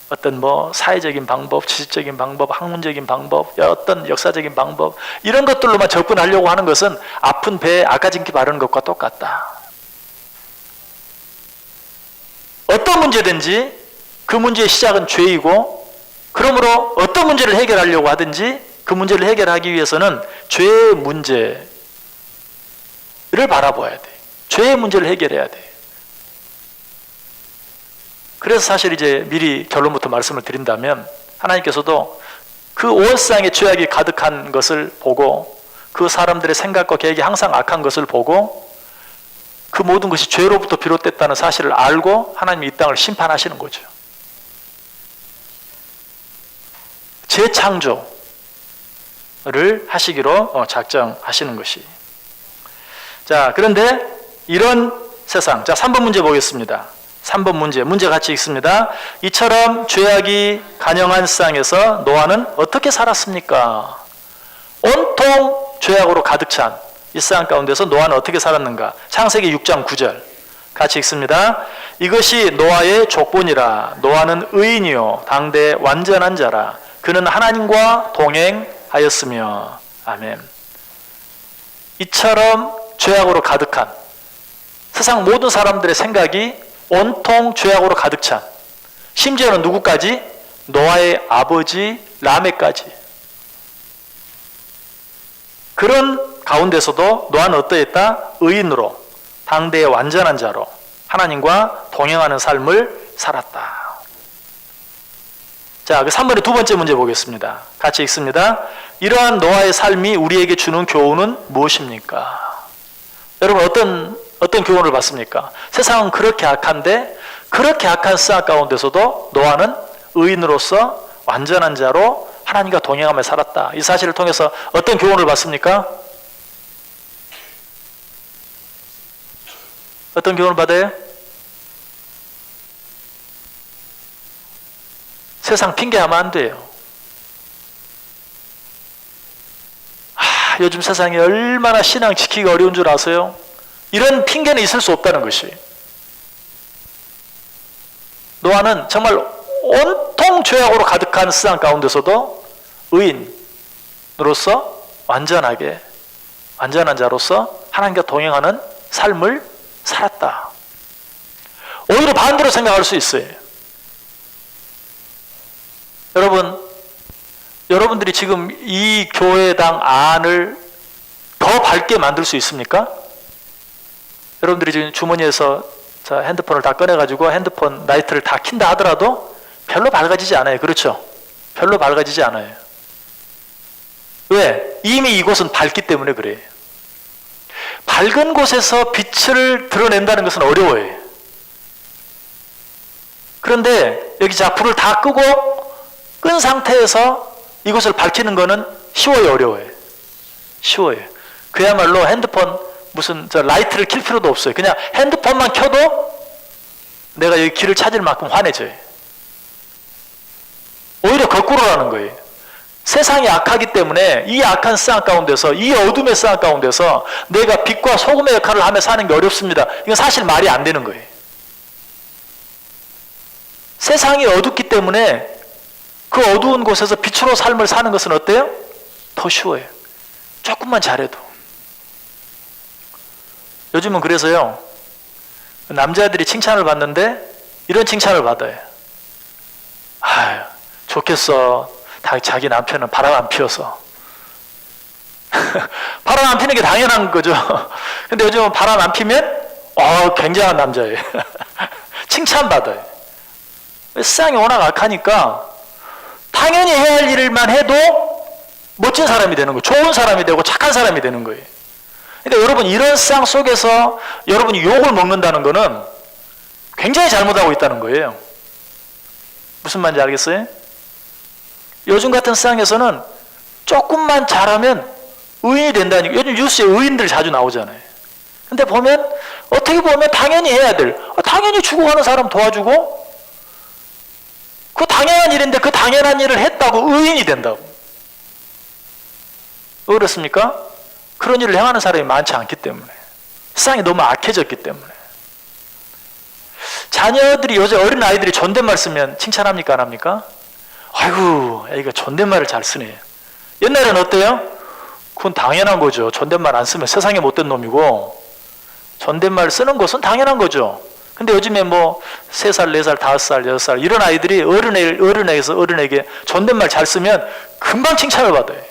Speaker 1: 어떤 사회적인 방법, 지식적인 방법, 학문적인 방법, 어떤 역사적인 방법 이런 것들로만 접근하려고 하는 것은 아픈 배에 아까진기 바르는 것과 똑같다. 어떤 문제든지 그 문제의 시작은 죄이고 그러므로 어떤 문제를 해결하려고 하든지 그 문제를 해결하기 위해서는 죄의 문제를 바라봐야 돼. 죄의 문제를 해결해야 돼. 그래서 사실 이제 미리 결론부터 말씀을 드린다면 하나님께서도 그 온 세상에 죄악이 가득한 것을 보고 그 사람들의 생각과 계획이 항상 악한 것을 보고 그 모든 것이 죄로부터 비롯됐다는 사실을 알고 하나님이 이 땅을 심판하시는 거죠. 재창조를 하시기로 작정하시는 것이. 자, 그런데 이런 세상. 자, 3번 문제 보겠습니다. 3번 문제 같이 읽습니다. 이처럼 죄악이 간영한 세상에서 노아는 어떻게 살았습니까? 온통 죄악으로 가득 찬 이 세상 가운데서 노아는 어떻게 살았는가? 창세기 6장 9절 같이 읽습니다. 이것이 노아의 족본이라. 노아는 의인이요 당대 완전한 자라. 그는 하나님과 동행하였으며. 아멘. 이처럼 죄악으로 가득한 세상 모든 사람들의 생각이 온통 죄악으로 가득 찬, 심지어는 누구까지? 노아의 아버지 라멕까지. 그런 가운데서도 노아는 어떠했다? 의인으로, 당대의 완전한 자로 하나님과 동행하는 삶을 살았다. 자, 그 3번의 두 번째 문제 보겠습니다. 같이 읽습니다. 이러한 노아의 삶이 우리에게 주는 교훈은 무엇입니까? 여러분 어떤 교훈을 받습니까? 세상은 그렇게 악한데 그렇게 악한 세상 가운데서도 노아는 의인으로서 완전한 자로 하나님과 동행하며 살았다. 이 사실을 통해서 어떤 교훈을 받습니까? 어떤 교훈을 받아요? 세상 핑계하면 안 돼요. 요즘 세상에 얼마나 신앙 지키기가 어려운 줄 아세요? 이런 핑계는 있을 수 없다는 것이. 노아는 정말 온통 죄악으로 가득한 세상 가운데서도 의인으로서 완전한 자로서 하나님과 동행하는 삶을 살았다. 오히려 반대로 생각할 수 있어요. 여러분들이 지금 이 교회당 안을 더 밝게 만들 수 있습니까? 여러분들이 지금 주머니에서 핸드폰을 다 꺼내가지고 핸드폰 라이트를 다 킨다 하더라도 별로 밝아지지 않아요. 그렇죠? 별로 밝아지지 않아요. 왜? 이미 이곳은 밝기 때문에 그래요. 밝은 곳에서 빛을 드러낸다는 것은 어려워요. 그런데 여기 자 불을 다 끄고 끈 상태에서 이곳을 밝히는 것은 쉬워요, 어려워요? 쉬워요. 그야말로 핸드폰 무슨 라이트를 킬 필요도 없어요. 그냥 핸드폰만 켜도 내가 여기 길을 찾을 만큼 환해져요. 오히려 거꾸로라는 거예요. 세상이 악하기 때문에 이 악한 세상 가운데서, 이 어둠의 세상 가운데서 내가 빛과 소금의 역할을 하며 사는 게 어렵습니다. 이건 사실 말이 안 되는 거예요. 세상이 어둡기 때문에 그 어두운 곳에서 빛으로 삶을 사는 것은 어때요? 더 쉬워요. 조금만 잘해도. 요즘은 그래서요, 남자들이 칭찬을 받는데 이런 칭찬을 받아요. 아유, 좋겠어. 자기 남편은 바람 안 피워서. 바람 안 피는 게 당연한 거죠. 근데 요즘은 바람 안 피면 굉장한 남자예요. 칭찬받아요. 세상이 워낙 악하니까 당연히 해야 할 일만 해도 멋진 사람이 되는 거예요. 좋은 사람이 되고 착한 사람이 되는 거예요. 그러니까 여러분, 이런 세상 속에서 여러분이 욕을 먹는다는 거는 굉장히 잘못하고 있다는 거예요. 무슨 말인지 알겠어요? 요즘 같은 세상에서는 조금만 잘하면 의인이 된다니까. 요즘 뉴스에 의인들 자주 나오잖아요. 근데 어떻게 보면 당연히 해야 당연히 죽어가는 사람 도와주고, 그 당연한 일인데 그 당연한 일을 했다고 의인이 된다고. 왜 그렇습니까? 그런 일을 행하는 사람이 많지 않기 때문에. 세상이 너무 악해졌기 때문에. 자녀들이, 요새 어린 아이들이 존댓말 쓰면 칭찬합니까, 안 합니까? 아이고, 애가 존댓말을 잘 쓰네. 옛날에는 어때요? 그건 당연한 거죠. 존댓말 안 쓰면 세상에 못된 놈이고, 존댓말 쓰는 것은 당연한 거죠. 근데 요즘에 3살, 4살, 5살, 6살 이런 아이들이 어른에게 존댓말 잘 쓰면 금방 칭찬을 받아요.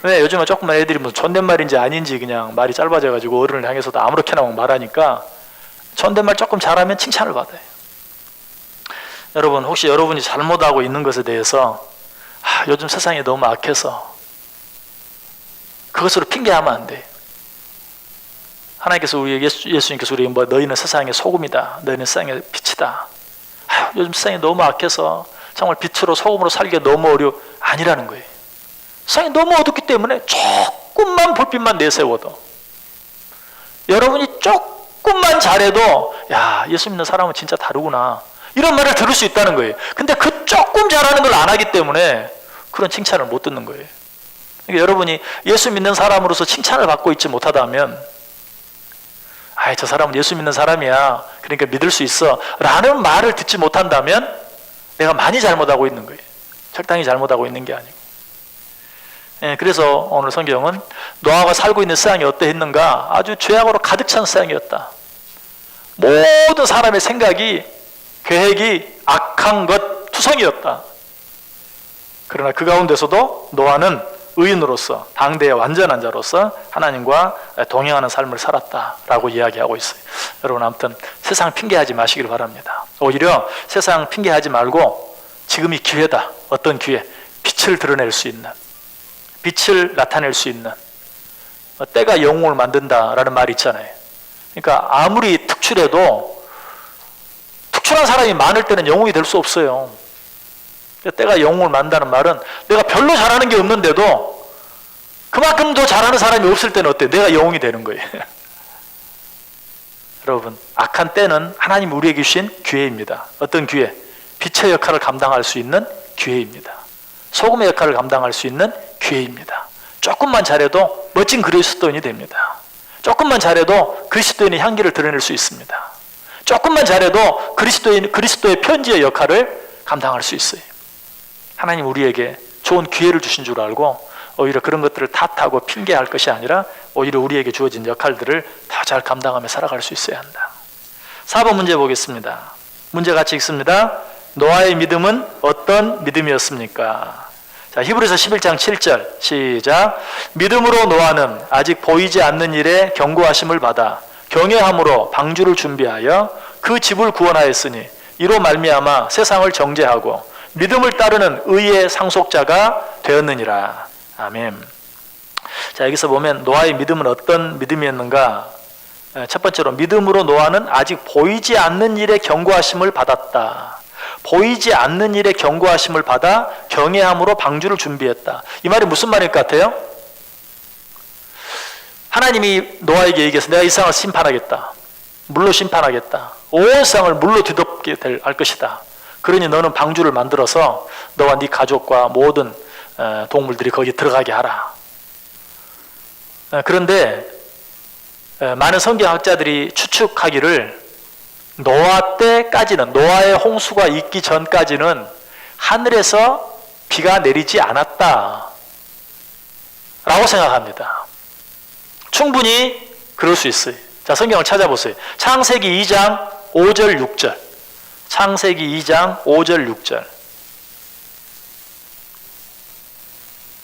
Speaker 1: 왜 요즘은 조금만 애들이 무슨 존댓말인지 아닌지 그냥 말이 짧아져가지고 어른을 향해서도 아무렇게나 말하니까 존댓말 조금 잘하면 칭찬을 받아요. 여러분, 혹시 여러분이 잘못하고 있는 것에 대해서 요즘 세상이 너무 악해서 그것으로 핑계하면 안 돼. 하나님께서 예수님께서 우리에게 너희는 세상의 소금이다, 너희는 세상의 빛이다. 요즘 세상이 너무 악해서 정말 빛으로 소금으로 살기가 너무 아니라는 거예요. 세상이 너무 어둡기 때문에 조금만 불빛만 내세워도, 여러분이 조금만 잘해도 예수 믿는 사람은 진짜 다르구나, 이런 말을 들을 수 있다는 거예요. 근데 그 조금 잘하는 걸 안 하기 때문에 그런 칭찬을 못 듣는 거예요. 그러니까 여러분이 예수 믿는 사람으로서 칭찬을 받고 있지 못하다면, 저 사람은 예수 믿는 사람이야, 그러니까 믿을 수 있어 라는 말을 듣지 못한다면 내가 많이 잘못하고 있는 거예요. 적당히 잘못하고 있는 게 아니고. 그래서 오늘 성경은 노아가 살고 있는 세상이 어떠했는가? 아주 죄악으로 가득 찬 세상이었다. 모든 사람의 생각이, 계획이 악한 것 투성이었다. 그러나 그 가운데서도 노아는 의인으로서, 당대의 완전한 자로서 하나님과 동행하는 삶을 살았다라고 이야기하고 있어요. 여러분, 아무튼 세상 핑계하지 마시길 바랍니다. 오히려 세상 핑계하지 말고 지금이 기회다. 어떤 기회? 빛을 드러낼 수 있는, 빛을 나타낼 수 있는, 때가 영웅을 만든다라는 말이 있잖아요. 그러니까 아무리 특출해도 특출한 사람이 많을 때는 영웅이 될 수 없어요. 때가 영웅을 만든다는 말은 내가 별로 잘하는 게 없는데도 그만큼 더 잘하는 사람이 없을 때는 어때요? 내가 영웅이 되는 거예요. 여러분, 악한 때는 하나님 우리에게 주신 기회입니다. 어떤 기회? 빛의 역할을 감당할 수 있는 기회입니다. 소금의 역할을 감당할 수 있는 기회입니다. 조금만 잘해도 멋진 그리스도인이 됩니다. 조금만 잘해도 그리스도인의 향기를 드러낼 수 있습니다. 조금만 잘해도 그리스도의 편지의 역할을 감당할 수 있어요. 하나님 우리에게 좋은 기회를 주신 줄 알고 오히려 그런 것들을 탓하고 핑계할 것이 아니라 오히려 우리에게 주어진 역할들을 다 잘 감당하며 살아갈 수 있어야 한다. 4번 문제 보겠습니다. 문제 같이 읽습니다. 노아의 믿음은 어떤 믿음이었습니까? 자, 히브리서 11장 7절 시작. 믿음으로 노아는 아직 보이지 않는 일에 경고하심을 받아 경외함으로 방주를 준비하여 그 집을 구원하였으니 이로 말미암아 세상을 정죄하고 믿음을 따르는 의의 상속자가 되었느니라. 아멘. 자, 여기서 보면 노아의 믿음은 어떤 믿음이었는가? 첫 번째로 믿음으로 노아는 아직 보이지 않는 일에 경고하심을 받았다. 보이지 않는 일에 경고하심을 받아 경외함으로 방주를 준비했다. 이 말이 무슨 말일 것 같아요? 하나님이 노아에게 얘기해서 내가 이 세상을 심판하겠다. 물로 심판하겠다. 온 세상을 물로 뒤덮게 할 것이다. 그러니 너는 방주를 만들어서 너와 네 가족과 모든 동물들이 거기 들어가게 하라. 그런데 많은 성경학자들이 추측하기를 노아 때까지는, 노아의 홍수가 있기 전까지는 하늘에서 비가 내리지 않았다 라고 생각합니다. 충분히 그럴 수 있어요. 자, 성경을 찾아보세요. 창세기 2장 5절 6절. 창세기 2장 5절 6절.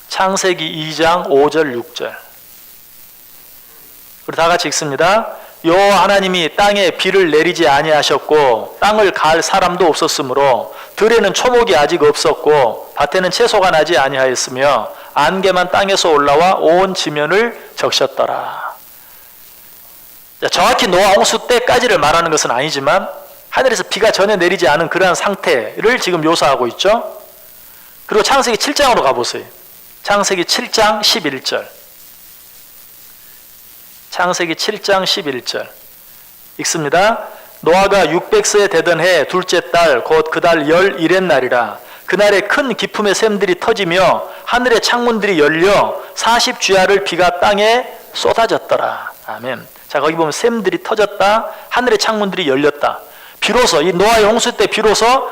Speaker 1: 창세기 2장 5절 6절. 우리 다 같이 읽습니다. 여호와 하나님이 땅에 비를 내리지 아니하셨고 땅을 갈 사람도 없었으므로 들에는 초목이 아직 없었고 밭에는 채소가 나지 아니하였으며 안개만 땅에서 올라와 온 지면을 적셨더라. 정확히 노아 홍수 때까지를 말하는 것은 아니지만 하늘에서 비가 전혀 내리지 않은 그러한 상태를 지금 묘사하고 있죠. 그리고 창세기 7장으로 가보세요. 창세기 7장 11절. 창세기 7장 11절 읽습니다. 노아가 600세 되던 해 둘째 달 곧 그 달 11의 날이라. 그날에 큰 기품의 샘들이 터지며 하늘의 창문들이 열려 40주야를 비가 땅에 쏟아졌더라. 아멘. 자, 거기 보면 샘들이 터졌다, 하늘의 창문들이 열렸다. 비로소 이 노아의 홍수 때 비로소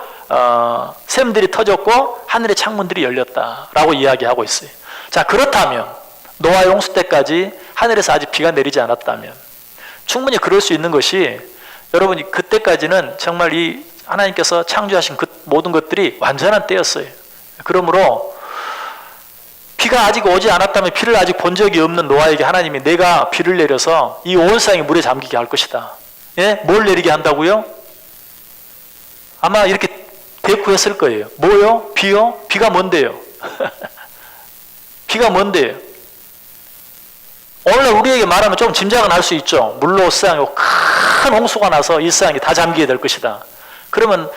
Speaker 1: 샘들이 터졌고 하늘의 창문들이 열렸다라고 이야기하고 있어요. 자, 그렇다면 노아의 홍수 때까지 하늘에서 아직 비가 내리지 않았다면 충분히 그럴 수 있는 것이, 여러분이 그때까지는 정말 이 하나님께서 창조하신 그 모든 것들이 완전한 때였어요. 그러므로 비가 아직 오지 않았다면 비를 아직 본 적이 없는 노아에게 하나님이 내가 비를 내려서 이 온 세상이 물에 잠기게 할 것이다. 예? 뭘 내리게 한다고요? 아마 이렇게 대꾸했을 거예요. 뭐요? 비요? 비가 뭔데요? 비가 뭔데요? 오늘날 우리에게 말하면 좀 짐작은 할 수 있죠. 물로 세상에 큰 홍수가 나서 이 세상이 다 잠기게 될 것이다. 그러면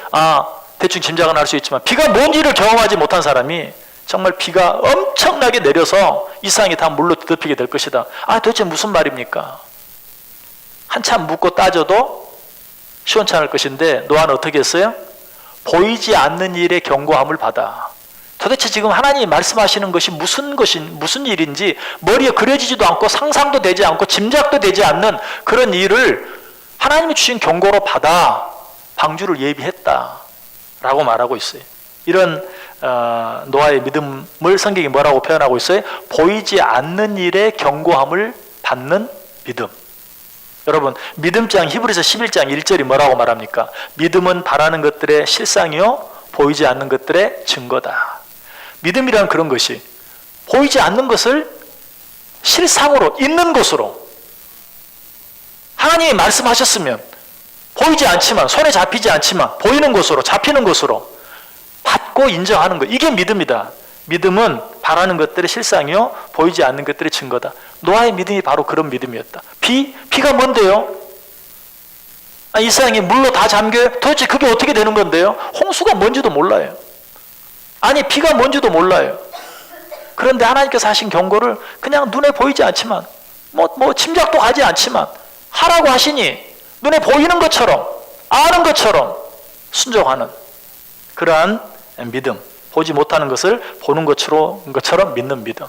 Speaker 1: 대충 짐작은 할 수 있지만 비가 뭔지를 경험하지 못한 사람이 정말 비가 엄청나게 내려서 이 세상이 다 물로 뒤덮이게 될 것이다. 도대체 무슨 말입니까? 한참 묻고 따져도 시원찮을 것인데 노아는 어떻게 했어요? 보이지 않는 일에 경고함을 받아. 도대체 지금 하나님이 말씀하시는 것이 무슨 일인지 머리에 그려지지도 않고 상상도 되지 않고 짐작도 되지 않는 그런 일을 하나님이 주신 경고로 받아 방주를 예비했다 라고 말하고 있어요. 이런 노아의 믿음을 성경이 뭐라고 표현하고 있어요? 보이지 않는 일에 경고함을 받는 믿음. 여러분, 믿음장 히브리서 11장 1절이 뭐라고 말합니까? 믿음은 바라는 것들의 실상이요 보이지 않는 것들의 증거다. 믿음이란 그런 것이 보이지 않는 것을 실상으로 있는 것으로 하나님이 말씀하셨으면 보이지 않지만 손에 잡히지 않지만 보이는 것으로 잡히는 것으로 받고 인정하는 것. 이게 믿음이다. 믿음은 바라는 것들의 실상이요 보이지 않는 것들의 증거다. 노아의 믿음이 바로 그런 믿음이었다. 비가 뭔데요? 이 세상이 물로 다 잠겨요? 도대체 그게 어떻게 되는 건데요? 홍수가 뭔지도 몰라요. 아니 비가 뭔지도 몰라요. 그런데 하나님께서 하신 경고를 그냥 눈에 보이지 않지만 뭐 짐작도 가지 않지만 하라고 하시니 눈에 보이는 것처럼 아는 것처럼 순종하는 그러한 믿음, 보지 못하는 것을 보는 것처럼 믿는 믿음.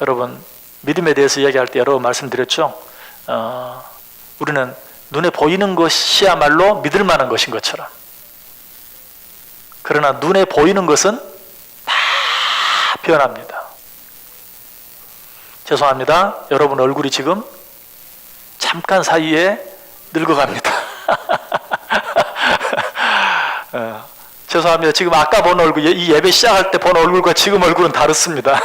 Speaker 1: 여러분, 믿음에 대해서 이야기할 때 여러 번 말씀드렸죠. 우리는 눈에 보이는 것이야말로 믿을 만한 것인 것처럼, 그러나 눈에 보이는 것은 다 변합니다. 죄송합니다. 여러분 얼굴이 지금 잠깐 사이에 늙어갑니다. 죄송합니다. 지금 아까 본 얼굴, 이 예배 시작할 때 본 얼굴과 지금 얼굴은 다릅니다.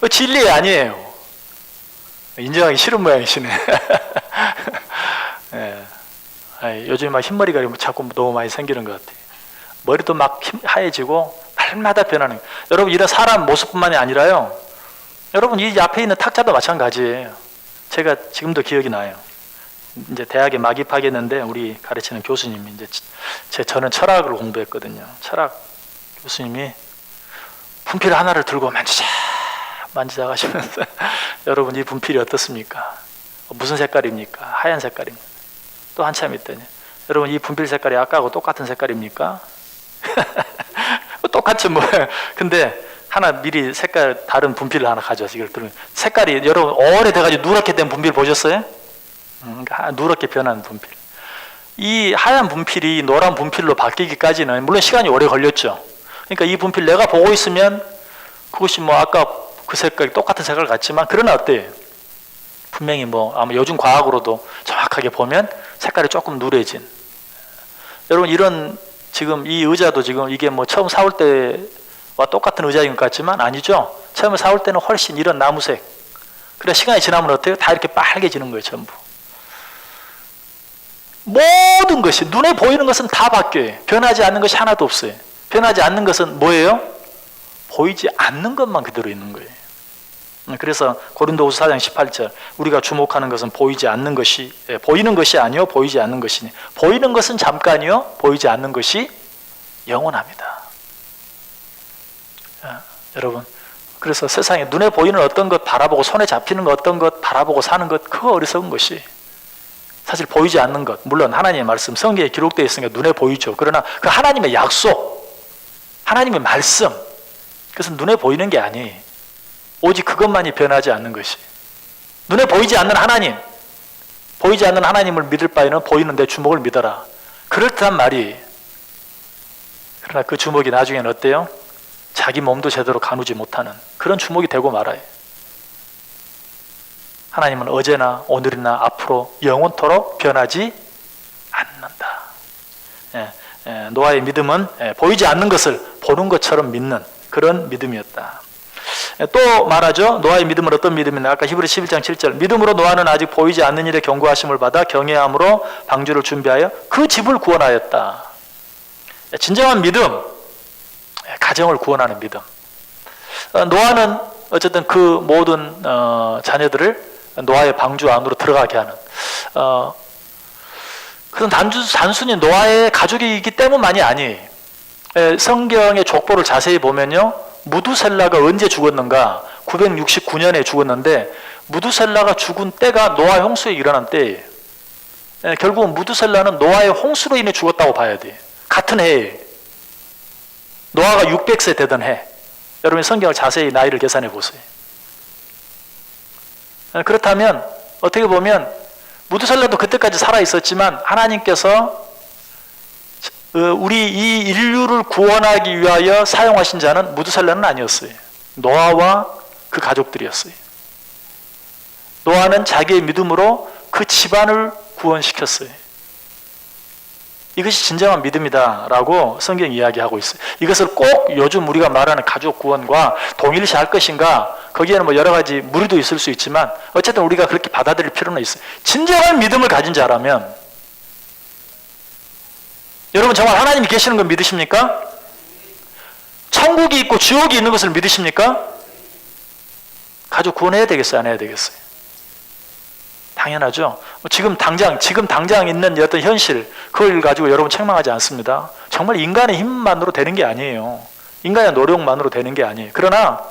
Speaker 1: 진리 아니에요. 인정하기 싫은 모양이시네. 요즘 막 흰머리가 자꾸 너무 많이 생기는 것 같아요. 머리도 막 하얘지고 날마다 변하는 거예요. 여러분, 이런 사람 모습뿐만이 아니라요. 여러분, 이 앞에 있는 탁자도 마찬가지예요. 제가 지금도 기억이 나요. 이제 대학에 막 입학했는데 우리 가르치는 교수님이 저는 철학을 공부했거든요. 철학 교수님이 분필 하나를 들고 만지작 하시면서 여러분 이 분필이 어떻습니까? 무슨 색깔입니까? 하얀 색깔입니다. 또 한참 있더니 여러분 이 분필 색깔이 아까하고 똑같은 색깔입니까? 똑같은 모양. 근데 하나 미리 색깔 다른 분필을 하나 가져와서 이걸 들으면 색깔이 여러분 오래돼가지고 누렇게 된 분필 보셨어요? 누렇게 변한 분필. 이 하얀 분필이 노란 분필로 바뀌기까지는 물론 시간이 오래 걸렸죠. 그러니까 이 분필 내가 보고 있으면 그것이 아까 그 색깔이 똑같은 색깔 같지만 그러나 어때요? 분명히 아마 요즘 과학으로도 정확하게 보면 색깔이 조금 누래진. 여러분 이런 지금 이 의자도 지금 이게 처음 사올 때와 똑같은 의자인 것 같지만 아니죠. 처음에 사올 때는 훨씬 이런 나무색. 그래 시간이 지나면 어때요? 다 이렇게 빨개지는 거예요, 전부. 모든 것이 눈에 보이는 것은 다 바뀌어요. 변하지 않는 것이 하나도 없어요. 변하지 않는 것은 뭐예요? 보이지 않는 것만 그대로 있는 거예요. 그래서 고린도후서 4장 18절 우리가 주목하는 것은 보이지 않는 것이 보이는 것이 아니요 보이지 않는 것이니 보이는 것은 잠깐이요 보이지 않는 것이 영원합니다. 여러분 그래서 세상에 눈에 보이는 어떤 것 바라보고 손에 잡히는 것 어떤 것 바라보고 사는 것 그거 어리석은 것이 사실 보이지 않는 것 물론 하나님의 말씀 성경에 기록되어 있으니까 눈에 보이죠. 그러나 그 하나님의 약속 하나님의 말씀 그것은 눈에 보이는 게 아니에요. 오직 그것만이 변하지 않는 것이 눈에 보이지 않는 하나님 보이지 않는 하나님을 믿을 바에는 보이는 내 주먹을 믿어라. 그럴듯한 말이 그러나 그 주먹이 나중에는 어때요? 자기 몸도 제대로 가누지 못하는 그런 주먹이 되고 말아요. 하나님은 어제나 오늘이나 앞으로 영원토록 변하지 않는다. 노아의 믿음은 보이지 않는 것을 보는 것처럼 믿는 그런 믿음이었다. 또 말하죠. 노아의 믿음은 어떤 믿음이냐. 아까 히브리 11장 7절. 믿음으로 노아는 아직 보이지 않는 일에 경고하심을 받아 경외함으로 방주를 준비하여 그 집을 구원하였다. 진정한 믿음, 가정을 구원하는 믿음. 노아는 어쨌든 그 모든 자녀들을 노아의 방주 안으로 들어가게 하는 그건 단순히 노아의 가족이기 때문만이 아니에요. 성경의 족보를 자세히 보면요, 무두셀라가 언제 죽었는가? 969년에 죽었는데 무두셀라가 죽은 때가 노아 홍수에 일어난 때예요. 결국은 무두셀라는 노아의 홍수로 인해 죽었다고 봐야 돼요. 같은 해에 노아가 600세 되던 해. 여러분 성경을 자세히 나이를 계산해 보세요. 그렇다면 어떻게 보면 무두셀라도 그때까지 살아 있었지만 하나님께서 우리 이 인류를 구원하기 위하여 사용하신 자는 무두셀라는 아니었어요. 노아와 그 가족들이었어요. 노아는 자기의 믿음으로 그 집안을 구원시켰어요. 이것이 진정한 믿음이다라고 성경이 이야기하고 있어요. 이것을 꼭 요즘 우리가 말하는 가족 구원과 동일시할 것인가? 거기에는 뭐 여러 가지 무리도 있을 수 있지만 어쨌든 우리가 그렇게 받아들일 필요는 있어요. 진정한 믿음을 가진 자라면 여러분 정말 하나님이 계시는 걸 믿으십니까? 천국이 있고 지옥이 있는 것을 믿으십니까? 가족 구원해야 되겠어요? 안 해야 되겠어요? 당연하죠. 지금 당장 있는 어떤 현실, 그걸 가지고 여러분 책망하지 않습니다. 정말 인간의 힘만으로 되는 게 아니에요. 인간의 노력만으로 되는 게 아니에요. 그러나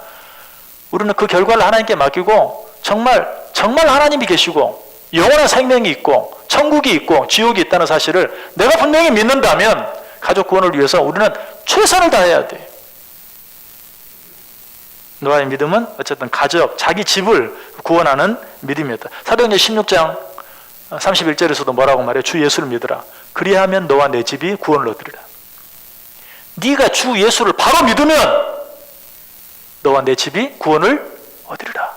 Speaker 1: 우리는 그 결과를 하나님께 맡기고 정말 하나님이 계시고 영원한 생명이 있고 천국이 있고 지옥이 있다는 사실을 내가 분명히 믿는다면 가족 구원을 위해서 우리는 최선을 다해야 돼요. 노아의 믿음은 어쨌든 가족, 자기 집을 구원하는 믿음이었다. 사도행전 16장 31절에서도 뭐라고 말해요? 주 예수를 믿으라. 그리하면 너와 내 집이 구원을 얻으리라. 네가 주 예수를 바로 믿으면 너와 내 집이 구원을 얻으리라.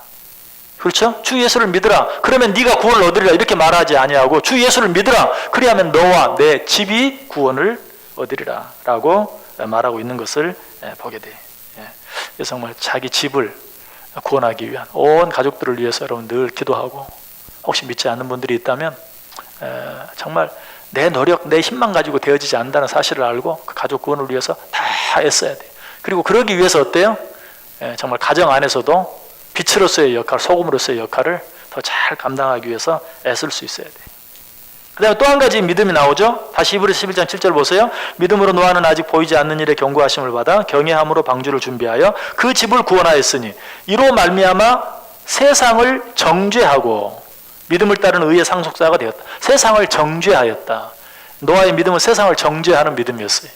Speaker 1: 그렇죠? 주 예수를 믿으라. 그러면 네가 구원을 얻으리라. 이렇게 말하지 아니하고 주 예수를 믿으라. 그리하면 너와 내 집이 구원을 얻으리라. 라고 말하고 있는 것을 보게 돼요. 그래서 정말 자기 집을 구원하기 위한 온 가족들을 위해서 여러분 늘 기도하고 혹시 믿지 않는 분들이 있다면 정말 내 노력, 내 힘만 가지고 되어지지 않는다는 사실을 알고 그 가족 구원을 위해서 다 애써야 돼요. 그리고 그러기 위해서 어때요? 정말 가정 안에서도 빛으로서의 역할, 소금으로서의 역할을 더 잘 감당하기 위해서 애쓸 수 있어야 돼요. 그 다음에 또 한 가지 믿음이 나오죠. 다시 히브리서 11장 7절 보세요. 믿음으로 노아는 아직 보이지 않는 일에 경고하심을 받아 경외함으로 방주를 준비하여 그 집을 구원하였으니 이로 말미암아 세상을 정죄하고 믿음을 따르는 의의 상속자가 되었다. 세상을 정죄하였다. 노아의 믿음은 세상을 정죄하는 믿음이었어요.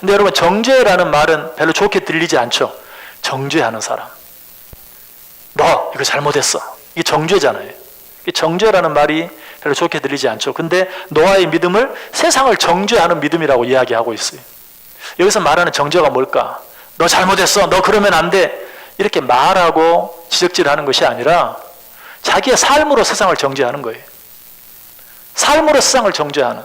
Speaker 1: 근데 여러분 정죄라는 말은 별로 좋게 들리지 않죠. 정죄하는 사람. 너 이거 잘못했어. 이게 정죄잖아요. 정죄라는 말이 별로 좋게 들리지 않죠. 근데 노아의 믿음을 세상을 정죄하는 믿음이라고 이야기하고 있어요. 여기서 말하는 정죄가 뭘까? 너 잘못했어. 너 그러면 안 돼. 이렇게 말하고 지적질하는 것이 아니라 자기의 삶으로 세상을 정죄하는 거예요. 삶으로 세상을 정죄하는.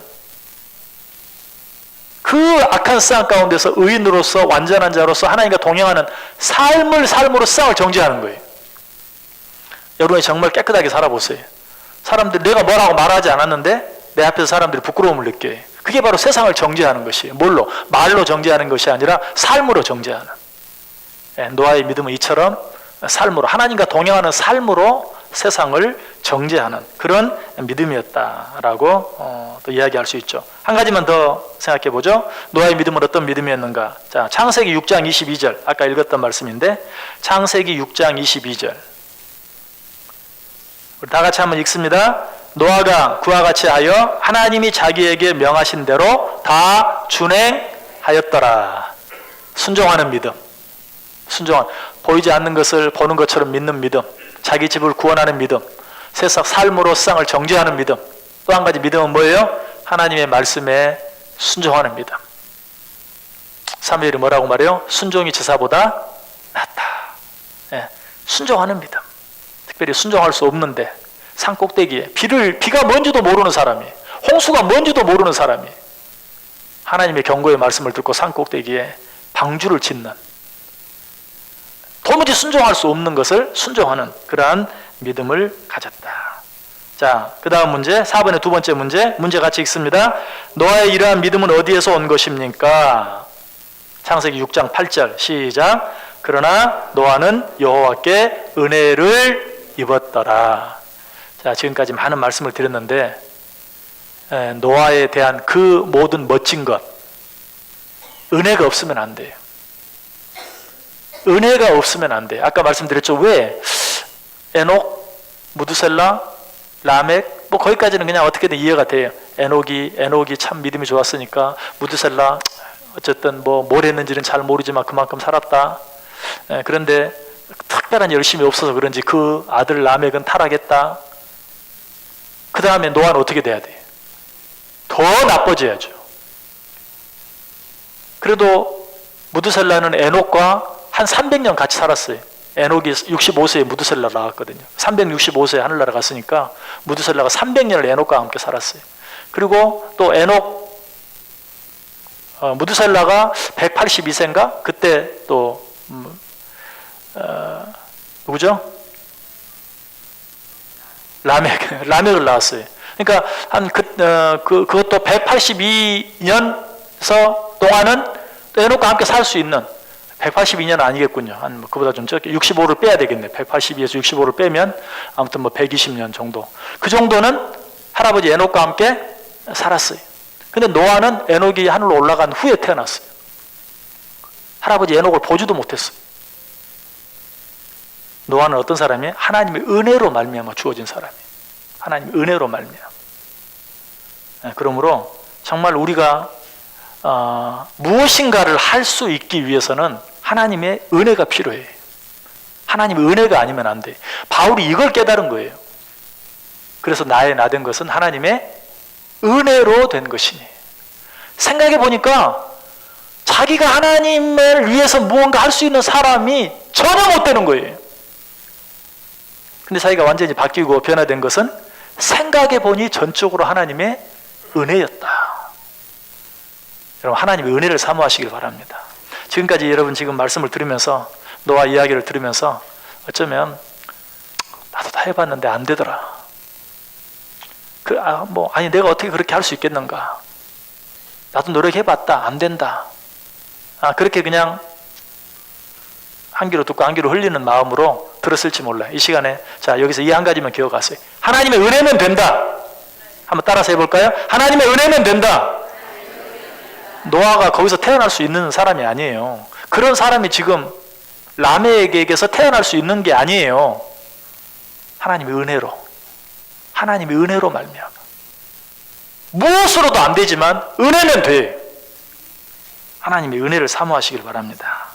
Speaker 1: 그 악한 세상 가운데서 의인으로서 완전한 자로서 하나님과 동행하는 삶으로 세상을 정죄하는 거예요. 여러분이 정말 깨끗하게 살아보세요. 사람들이 내가 뭐라고 말하지 않았는데 내 앞에서 사람들이 부끄러움을 느껴요. 그게 바로 세상을 정죄하는 것이에요. 뭘로? 말로 정죄하는 것이 아니라 삶으로 정죄하는. 노아의 믿음은 이처럼 삶으로, 하나님과 동행하는 삶으로 세상을 정죄하는 그런 믿음이었다라고 또 이야기할 수 있죠. 한 가지만 더 생각해 보죠. 노아의 믿음은 어떤 믿음이었는가? 자, 창세기 6장 22절 아까 읽었던 말씀인데 창세기 6장 22절 우리 다 같이 한번 읽습니다. 노아가 그와 같이 하여 하나님이 자기에게 명하신 대로 다 준행하였더라. 순종하는 믿음. 순종한, 보이지 않는 것을 보는 것처럼 믿는 믿음. 자기 집을 구원하는 믿음. 세상 삶으로 세상을 정죄하는 믿음. 또 한 가지 믿음은 뭐예요? 하나님의 말씀에 순종하는 믿음. 사무엘이 뭐라고 말해요? 순종이 제사보다 낫다. 순종하는 믿음. 특별히 순종할 수 없는데 산 꼭대기에 비가 뭔지도 모르는 사람이, 홍수가 뭔지도 모르는 사람이 하나님의 경고의 말씀을 듣고 산 꼭대기에 방주를 짓는, 도무지 순종할 수 없는 것을 순종하는 그러한 믿음을 가졌다. 자, 그 다음 문제, 4번의 두 번째 문제 같이 읽습니다. 노아의 이러한 믿음은 어디에서 온 것입니까? 창세기 6장 8절 시작. 그러나 노아는 여호와께 은혜를 입었더라. 자, 지금까지 많은 말씀을 드렸는데 노아에 대한 그 모든 멋진 것, 은혜가 없으면 안 돼요. 은혜가 없으면 안 돼요. 아까 말씀드렸죠. 왜? 에녹, 무드셀라, 라멕, 뭐 거기까지는 그냥 어떻게든 이해가 돼요. 에녹이 참 믿음이 좋았으니까, 무드셀라 어쨌든 뭘 했는지는 잘 모르지만 그만큼 살았다. 그런데 특별한 열심이 없어서 그런지 그 아들 라멕은 타락했다. 그 다음에 노아는 어떻게 돼야 돼요? 더 나빠져야죠. 그래도 무드셀라는 에녹과 한 300년 같이 살았어요. 에녹이 65세에 무드셀라 나왔거든요. 365세에 하늘나라 갔으니까 무드셀라가 300년을 에녹과 함께 살았어요. 그리고 또 무드셀라가 182세인가? 그때 또 누구죠? 라멕을 낳았어요. 그러니까 그것도 182년서 동안은 에녹과 함께 살 수 있는 182년은 아니겠군요. 그보다 좀 적게 65를 빼야 되겠네. 182에서 65를 빼면 아무튼 120년 정도. 그 정도는 할아버지 에녹과 함께 살았어요. 근데 노아는 에녹이 하늘로 올라간 후에 태어났어요. 할아버지 에녹을 보지도 못했어요. 노아는 어떤 사람이에요? 하나님의 은혜로 말미암아 주어진 사람이에요. 하나님의 은혜로 말미암아. 그러므로 정말 우리가 무엇인가를 할 수 있기 위해서는 하나님의 은혜가 필요해요. 하나님의 은혜가 아니면 안 돼. 바울이 이걸 깨달은 거예요. 그래서 나의 나 된 것은 하나님의 은혜로 된 것이니. 생각해 보니까 자기가 하나님을 위해서 무언가 할 수 있는 사람이 전혀 못 되는 거예요. 근데 자기가 완전히 바뀌고 변화된 것은 생각해 보니 전적으로 하나님의 은혜였다. 여러분, 하나님의 은혜를 사모하시길 바랍니다. 지금까지 여러분 지금 말씀을 들으면서, 노아 이야기를 들으면서 어쩌면 나도 다 해봤는데 안 되더라. 아니 내가 어떻게 그렇게 할 수 있겠는가? 나도 노력해봤다. 안 된다. 그렇게 그냥 한 귀로 듣고 한 귀로 흘리는 마음으로 들었을지 몰라요. 이 시간에 자, 여기서 이 한 가지만 기억하세요. 하나님의 은혜면 된다. 한번 따라서 해볼까요? 하나님의 은혜면 된다. 노아가 거기서 태어날 수 있는 사람이 아니에요. 그런 사람이 지금 라멕에게서 태어날 수 있는 게 아니에요. 하나님의 은혜로 말미암아. 무엇으로도 안 되지만 은혜면 돼. 하나님의 은혜를 사모하시길 바랍니다.